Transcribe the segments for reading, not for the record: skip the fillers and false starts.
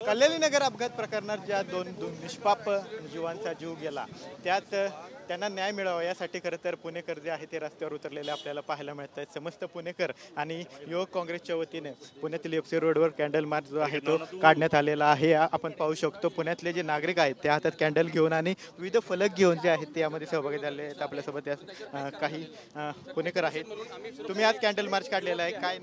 कल्याणी नगर अपघात प्रकरणात ज्या दोन निष्पाप जीवांचा जीव गेला त्यात त्यांना न्याय मिळावा यासाठी खरं तर पुणेकर जे आहे ते रस्त्यावर उतरलेले आपल्याला पाहायला मिळत आहेत। समस्त पुणेकर आणि युवक काँग्रेसच्या वतीने पुण्यातील एफसी रोडवर कॅन्डल मार्च जो आहे तो काढण्यात आलेला आहे। आपण पाहू शकतो पुण्यातले जे नागरिक आहेत ते हातात कॅन्डल घेऊन आणि विविध फलक घेऊन जे आहेत ते यामध्ये सहभागी झाले आहेत। आपल्यासोबत काही पुणेकर आहेत। तुम्ही आज कॅन्डल मार्च काढलेला आहे, काय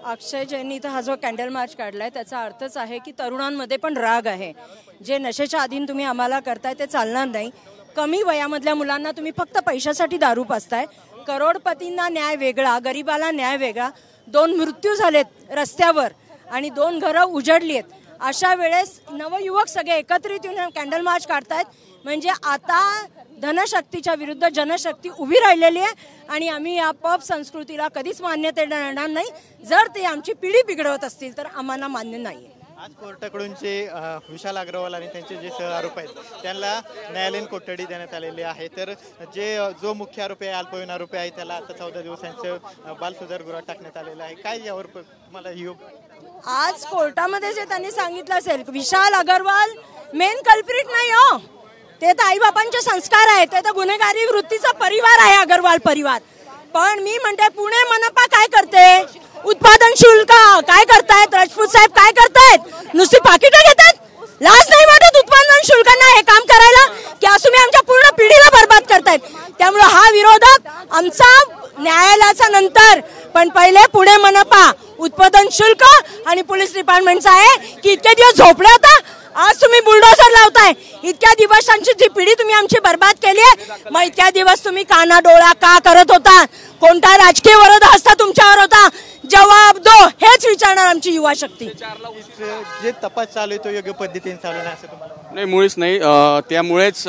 अक्षय जैननी तर हा जो कॅन्डल मार्च काढलाय त्याचा अर्थच आहे की तरुणांमध्ये पण राग आहे। जे नशेच्या अधीन तुम्ही आम्हाला करताय ते चालणार नाही। कमी वयामधल्या मुलांना तुम्ही फक्त पैशासाठी दारू पाजताय। करोडपतींना न्याय वेगळा, गरीबाला न्याय वेगळा। 2 मृत्यू झालेत रस्त्यावर आणि 2 घरं उजडली आहेत। अशा वेळेस नवयुवक सगळे एकत्रित येऊन कॅन्डल मार्च काढतायत म्हणजे आता धनशक्तीच्या विरुद्ध जनशक्ती उभी राहिलेली आहे आणि आम्ही या पब संस्कृतीला कधीच मान्यता देणार नाही। जर ते आमची पिढी बिघडवत असतील तर आम्हाला मान्य नाही। आज कोर्टाकडून जे विशाल अग्रवाल आणि त्यांचे जे सहआरोप आहेत त्यांना न्यायालयीन कोठडी देण्यात आलेली आहे। तर जो मुख्य आरोपी आहे, अल्पवयीन आरोपी आहे, त्याला आता 14 दिवसांचं बालसुधारगृहात टाकण्यात आलेलं आहे। काय यावर मला आज कोर्टामध्ये जे त्यांनी सांगितलं असेल विशाल अग्रवाल मेन कल्प्रिट नाही हो, ते तर आई बापांचे संस्कार आहेत, ते तर गुन्हेगारी वृत्तीचा परिवार आहे अग्रवाल परिवार। पण मी म्हणते पुणे मनपा काय करते, उत्पादन शुल्क काय करतायत, राजपूत साहेब काय करतायत, नुसती पाकिटं घेतात। लाज नाही वाटत उत्पादन शुल्कांना हे काम करायला की आज तुम्ही आमच्या पूर्ण पिढीला बर्बाद करतायत। त्यामुळे हा विरोधात आमचा न्यायालयाचा नंतर पण पहिले पुणे मनपा उत्पादन शुल्क आणि पोलीस डिपार्टमेंटचा आहे की इतके दिवस झोपले होता, आज तुम्ही बुलडोझर लावताय। इतक्या दिवसांची जी पिढी तुम्ही आमची बर्बाद केली आहे, मग इतक्या दिवस तुम्ही काना डोळा का करत होता, कोणता राजकीय विरोध हस्ता तुमच्यावर होता, जवाब दो हेच विचारणार आमची युवा शक्ती। जे तपास चालू आहे तो योग्य पद्धतीने चालू नाही असं तुम्हाला नाही? मुळीच नाही। त्यामुळेच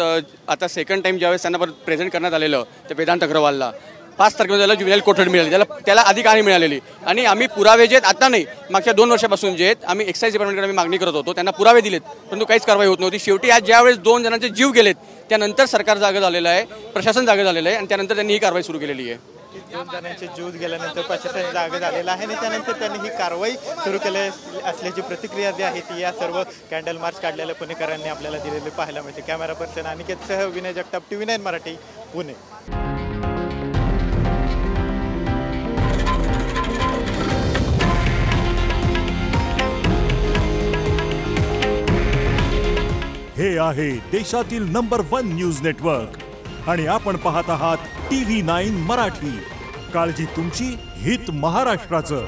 आता सेकंड टाइम ज्यावेळेस त्यांना प्रेझेंट करण्यात आलेलं ते वेदांत अग्रवालला 5 तारखेला त्याला ज्युनियल कोठडी मिळाली, त्याला अधिकारी मिळालेली आणि आम्ही पुरावे जे आहेत आता नाही मागच्या 2 वर्षापासून जे आहेत आम्ही एक्साईज डिपार्टमेंटकडे आम्ही मागणी करत होतो, त्यांना पुरावे दिलेत परंतु काहीच कारवाई होत नव्हती। शेवटी आज ज्यावेळेस 2 जणांचे जीव गेलेत त्यानंतर सरकार जागे झालेलं आहे, प्रशासन जागे झालेलं आहे आणि त्यानंतर त्यांनी ही कारवाई सुरू केलेली आहे। 2 जणांचे जीव गेल्यानंतर प्रशासन जागे झालेलं आहे आणि त्यानंतर त्यांनी ही कारवाई सुरू केली असल्याची प्रतिक्रिया जी आहे ती या सर्व कॅन्डल मार्च काढलेल्या पुणेकरांनी आपल्याला दिलेली पाहायला मिळते। कॅमेरा पर्सन अनिकेतसह विनय जगताप, TV9 मराठी, पुणे। हे आहे देशातील नंबर 1 न्यूज नेटवर्क आणि आपण पाहत आहात TV9 मराठी। काळजी तुमची, हित महाराष्ट्राचं।